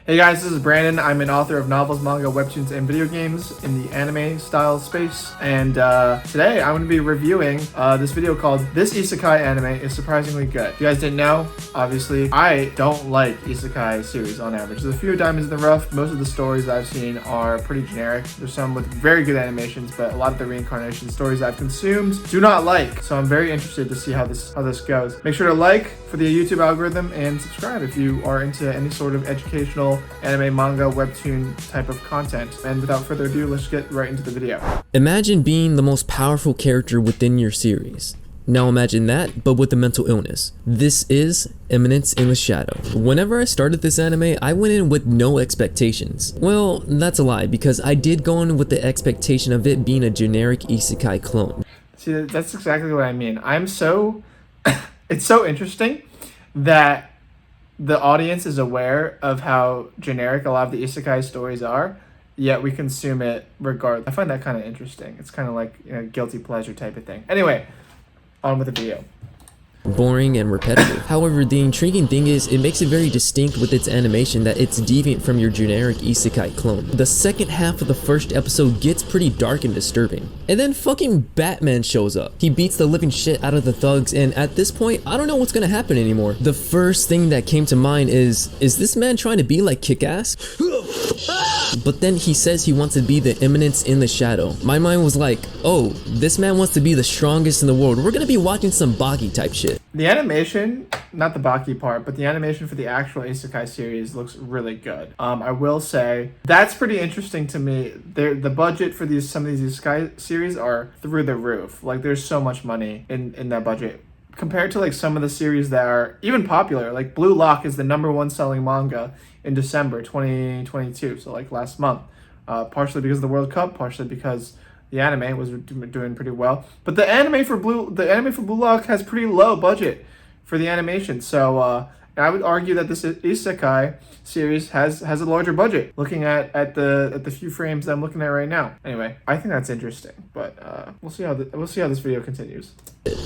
Hey guys, this is Brandon. I'm an author of novels, manga, webtoons, and video games in the anime style space. And today I'm going to be reviewing this video called This Isekai Anime is Surprisingly Good. If you guys didn't know, obviously, I don't like Isekai series on average. There's a few diamonds in the rough. Most of the stories I've seen are pretty generic. There's some with very good animations, but a lot of the reincarnation stories I've consumed do not like. So I'm very interested to see how this goes. Make sure to like for the YouTube algorithm and subscribe if you are into any sort of educational anime, manga, webtoon type of content. And without further ado, let's get right into the video. Imagine being the most powerful character within your series. Now imagine that, but with a mental illness. This is Eminence in the Shadow. Whenever I started this anime, I went in with no expectations. Well, that's a lie, because I did go in with the expectation of it being a generic isekai clone. See, that's exactly what I mean. It's so interesting that the audience is aware of how generic a lot of the isekai stories are, yet we consume it regardless. I find that kind of interesting. It's kind of like, you know, guilty pleasure type of thing. Anyway, on with the video. Boring and repetitive. However, the intriguing thing is it makes it very distinct with its animation that it's deviant from your generic isekai clone. The second half of the first episode gets pretty dark and disturbing. And then fucking Batman shows up. He beats the living shit out of the thugs, and at this point, I don't know what's gonna happen anymore. The first thing that came to mind is this man trying to be like Kick-Ass? But then he says he wants to be the Eminence in the Shadow. My mind was like, oh, this man wants to be the strongest in the world. We're gonna be watching some Baki type shit. The animation, not the Baki part, but the animation for the actual isekai series looks really good. I will say that's pretty interesting to me. The budget for some of these isekai series are through the roof. Like, there's so much money in that budget compared to like some of the series that are even popular. Like Blue Lock is the #1 selling manga in December 2022, so like last month. Partially because of the World Cup, partially because the anime was doing pretty well. But the anime for Blue Lock has pretty low budget for the animation. So I would argue that this isekai series has a larger budget. Looking at the few frames that I'm looking at right now. Anyway, I think that's interesting. But we'll see how this video continues.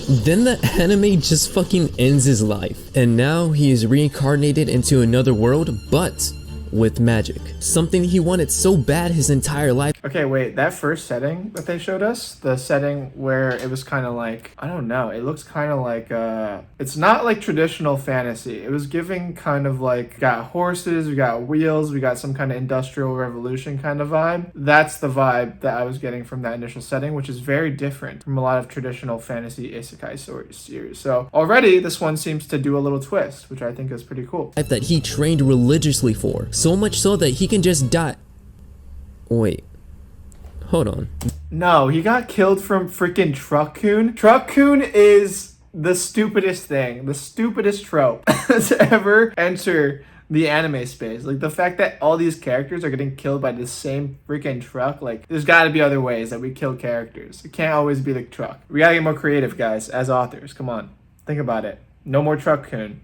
Then the anime just fucking ends his life, and now he is reincarnated into another world, but with magic. Something he wanted so bad his entire life. Okay, wait, that first setting that they showed us, the setting where it was kind of like, I don't know, it looks kind of like, it's not like traditional fantasy. It was giving kind of like, we got horses, we got wheels, we got some kind of industrial revolution kind of vibe. That's the vibe that I was getting from that initial setting, which is very different from a lot of traditional fantasy isekai series. So already this one seems to do a little twist, which I think is pretty cool. That he trained religiously for. So much so that he can just die. Wait. Hold on. No, he got killed from freaking Truck-kun. Truck-kun is the stupidest thing, the stupidest trope to ever enter the anime space. Like, the fact that all these characters are getting killed by the same freaking truck, like, there's gotta be other ways that we kill characters. It can't always be the truck. We gotta get more creative, guys, as authors. Come on, think about it. No more Truck-kun.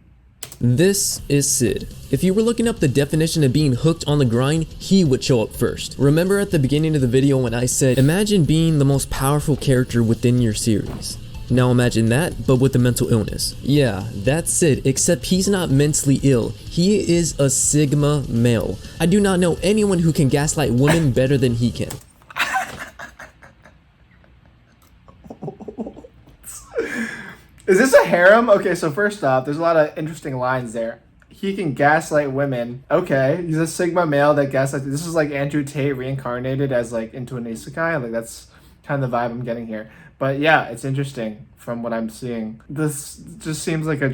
This is Sid. If you were looking up the definition of being hooked on the grind, he would show up first. Remember at the beginning of the video when I said, imagine being the most powerful character within your series. Now imagine that, but with a mental illness. Yeah, that's Sid, except he's not mentally ill. He is a Sigma male. I do not know anyone who can gaslight women better than he can. Is this a harem? Okay, so first off, there's a lot of interesting lines there. He can gaslight women. Okay, he's a Sigma male that gaslights. This is like Andrew Tate reincarnated as like into an isekai. Like, that's kind of the vibe I'm getting here. But yeah, it's interesting from what I'm seeing. This just seems like a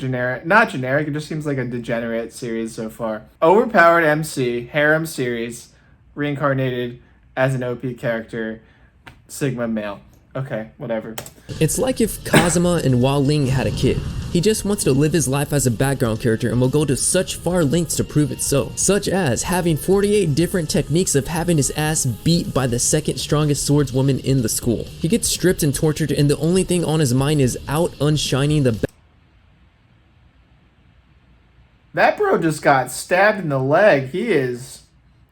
not generic, it just seems like a degenerate series so far. Overpowered MC, harem series, reincarnated as an OP character, Sigma male. Okay, whatever. It's like if Kazuma and Wao Ling had a kid. He just wants to live his life as a background character and will go to such far lengths to prove it so. Such as having 48 different techniques of having his ass beat by the second strongest swordswoman in the school. He gets stripped and tortured, and the only thing on his mind is out unshining the That bro just got stabbed in the leg. He is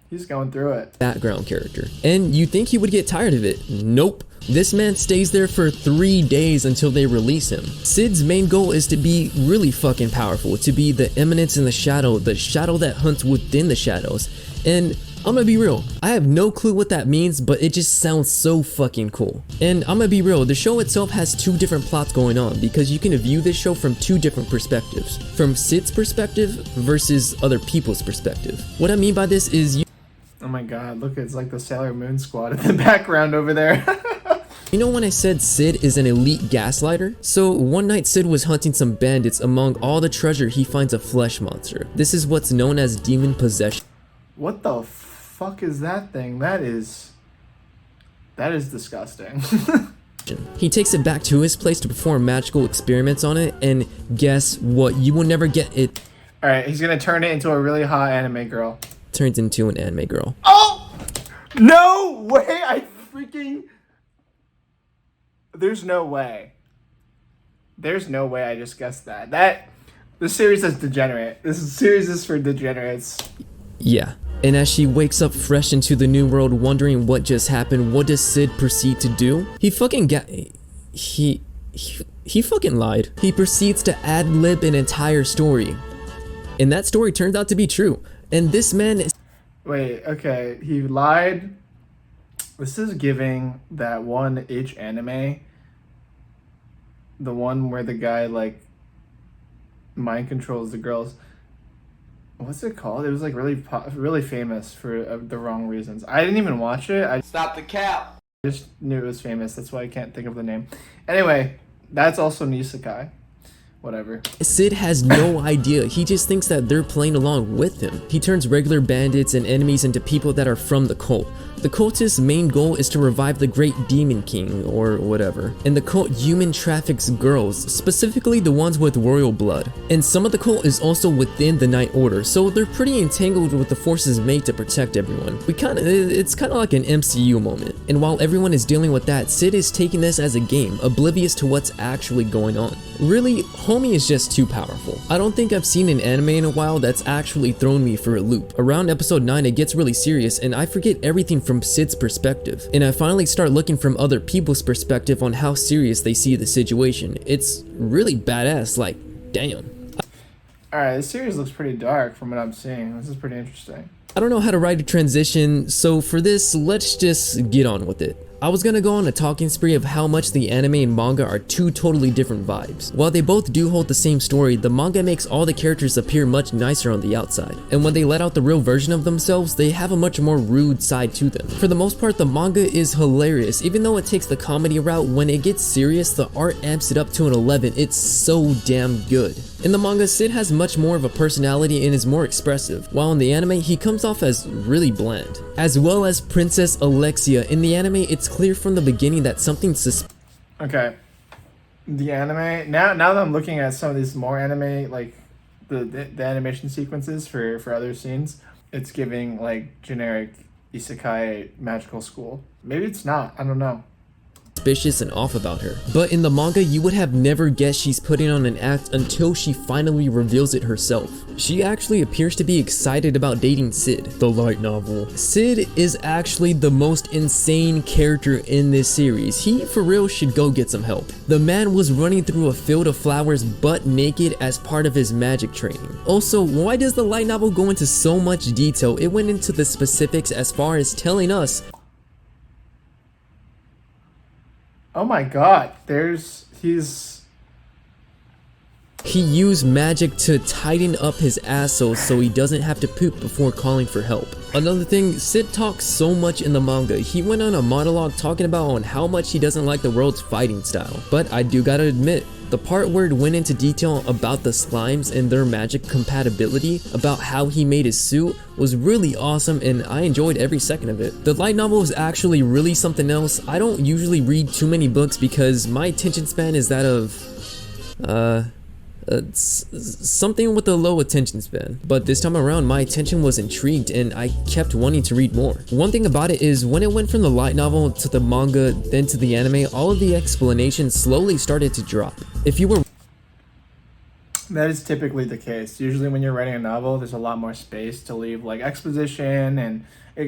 He's going through it. Background character. And you think he would get tired of it. Nope. This man stays there for 3 days until they release him. Sid's main goal is to be really fucking powerful, to be the eminence in the shadow that hunts within the shadows. And I'm gonna be real, I have no clue what that means, but it just sounds so fucking cool. And I'm gonna be real, the show itself has 2 different plots going on because you can view this show from 2 different perspectives. From Sid's perspective versus other people's perspective. What I mean by this is Oh my god, look, it's like the Sailor Moon squad in the background over there. You know when I said Sid is an elite gaslighter? So one night Sid was hunting some bandits. Among all the treasure he finds a flesh monster. This is what's known as demon possession. What the fuck is that thing? That is disgusting. He takes it back to his place to perform magical experiments on it, and guess what? You will never get it. Alright, he's gonna turn it into a really hot anime girl. Turns into an anime girl. Oh! No way! There's no way. There's no way I just guessed that. This series is degenerate. This series is for degenerates. Yeah. And as she wakes up fresh into the new world wondering what just happened, what does Sid proceed to do? He fucking lied. He proceeds to ad-lib an entire story. And that story turns out to be true. And this man is... Wait, okay. He lied. This is giving that one anime. The one where the guy, like, mind controls the girls. What's it called? It was, like, really famous for the wrong reasons. I didn't even watch it. Stop the cap! I just knew it was famous. That's why I can't think of the name. Anyway, that's also an isekai. Whatever. Sid has no idea. He just thinks that they're playing along with him. He turns regular bandits and enemies into people that are from the cult. The cultist's main goal is to revive the great demon king, or whatever. And the cult human traffics girls, specifically the ones with royal blood. And some of the cult is also within the Night Order, so they're pretty entangled with the forces made to protect everyone. It's kind of like an MCU moment. And while everyone is dealing with that, Sid is taking this as a game, oblivious to what's actually going on. Really, homie is just too powerful. I don't think I've seen an anime in a while that's actually thrown me for a loop. Around episode 9 it gets really serious and I forget everything from Sid's perspective. And I finally start looking from other people's perspective on how serious they see the situation. It's really badass, like, damn. Alright, this series looks pretty dark from what I'm seeing. This is pretty interesting. I don't know how to write a transition, so for this, let's just get on with it. I was gonna go on a talking spree of how much the anime and manga are 2 totally different vibes. While they both do hold the same story, the manga makes all the characters appear much nicer on the outside. And when they let out the real version of themselves, they have a much more rude side to them. For the most part, the manga is hilarious. Even though it takes the comedy route, when it gets serious, the art amps it up to an 11. It's so damn good. In the manga, Sid has much more of a personality and is more expressive, while in the anime, he comes off as really bland. As well as Princess Alexia. In the anime, it's clear from the beginning that something Okay. The anime, now that I'm looking at some of these more anime, like the animation sequences for other scenes, it's giving like generic isekai magical school. Maybe it's not, I don't know. Suspicious and off about her. But in the manga, you would have never guessed she's putting on an act until she finally reveals it herself. She actually appears to be excited about dating Sid, the light novel. Sid is actually the most insane character in this series. He for real should go get some help. The man was running through a field of flowers butt naked as part of his magic training. Also, why does the light novel go into so much detail? It went into the specifics as far as telling us Oh my god, he used magic to tighten up his asshole so he doesn't have to poop before calling for help. Another thing, Sid talks so much in the manga. He went on a monologue talking about on how much he doesn't like the world's fighting style. But I do gotta admit, the part where it went into detail about the slimes and their magic compatibility, about how he made his suit, was really awesome and I enjoyed every second of it. The light novel is actually really something else. I don't usually read too many books because my attention span is that of, something with a low attention span. But this time around, my attention was intrigued and I kept wanting to read more. One thing about it is when it went from the light novel to the manga, then to the anime, all of the explanations slowly started to drop. If you were That is typically the case. Usually when you're writing a novel, there's a lot more space to leave like exposition and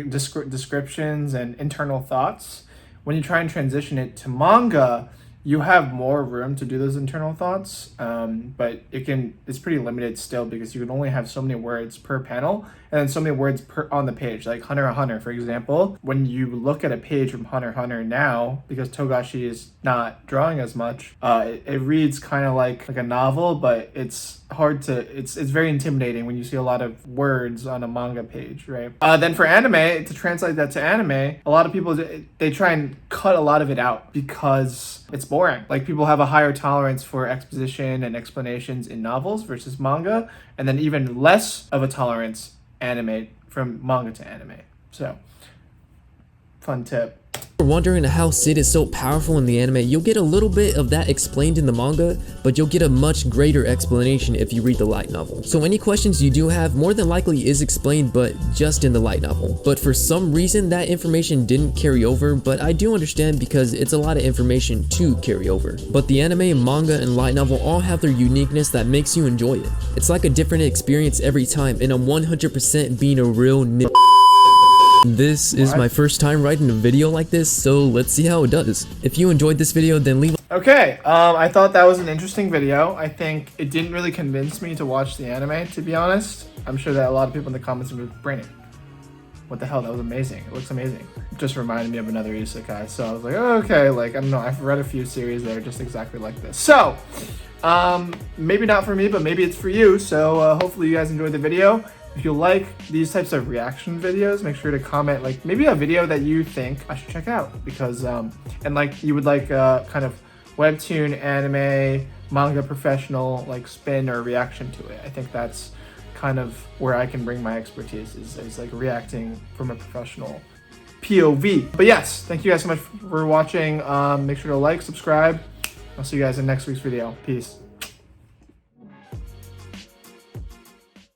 descriptions and internal thoughts. When you try and transition it to manga, you have more room to do those internal thoughts, but it's pretty limited still because you can only have so many words per panel and then so many words on the page. Like Hunter x Hunter, for example, when you look at a page from Hunter x Hunter now, because Togashi is not drawing as much, it reads kind of like a novel, but it's hard to, it's very intimidating when you see a lot of words on a manga page, right? Then for anime, to translate that to anime, a lot of people, they try and cut a lot of it out because it's boring. Like people have a higher tolerance for exposition and explanations in novels versus manga, and then even less of a tolerance animate from manga to anime. So, fun tip. If you're wondering how Sid is so powerful in the anime, you'll get a little bit of that explained in the manga, but you'll get a much greater explanation if you read the light novel. So any questions you do have more than likely is explained, but just in the light novel. But for some reason that information didn't carry over, but I do understand because it's a lot of information to carry over. But the anime, manga, and light novel all have their uniqueness that makes you enjoy it. It's like a different experience every time, and I'm 100% being a real nit. This is my first time writing a video like this, so let's see how it does. If you enjoyed this video, then leave a Okay, I thought that was an interesting video. I think it didn't really convince me to watch the anime, to be honest. I'm sure that a lot of people in the comments would be braining. What the hell, that was amazing. It looks amazing. It just reminded me of another isekai, so I was like, oh, okay, like, I don't know, I've read a few series that are just exactly like this. So, maybe not for me, but maybe it's for you, so hopefully you guys enjoyed the video. If you like these types of reaction videos, make sure to comment like maybe a video that you think I should check out, because and like you would like kind of webtoon, anime, manga professional like spin or reaction to it. I think that's kind of where I can bring my expertise is like reacting from a professional POV. But yes, thank you guys so much for watching. Make sure to like, subscribe. I'll see you guys in next week's video. Peace.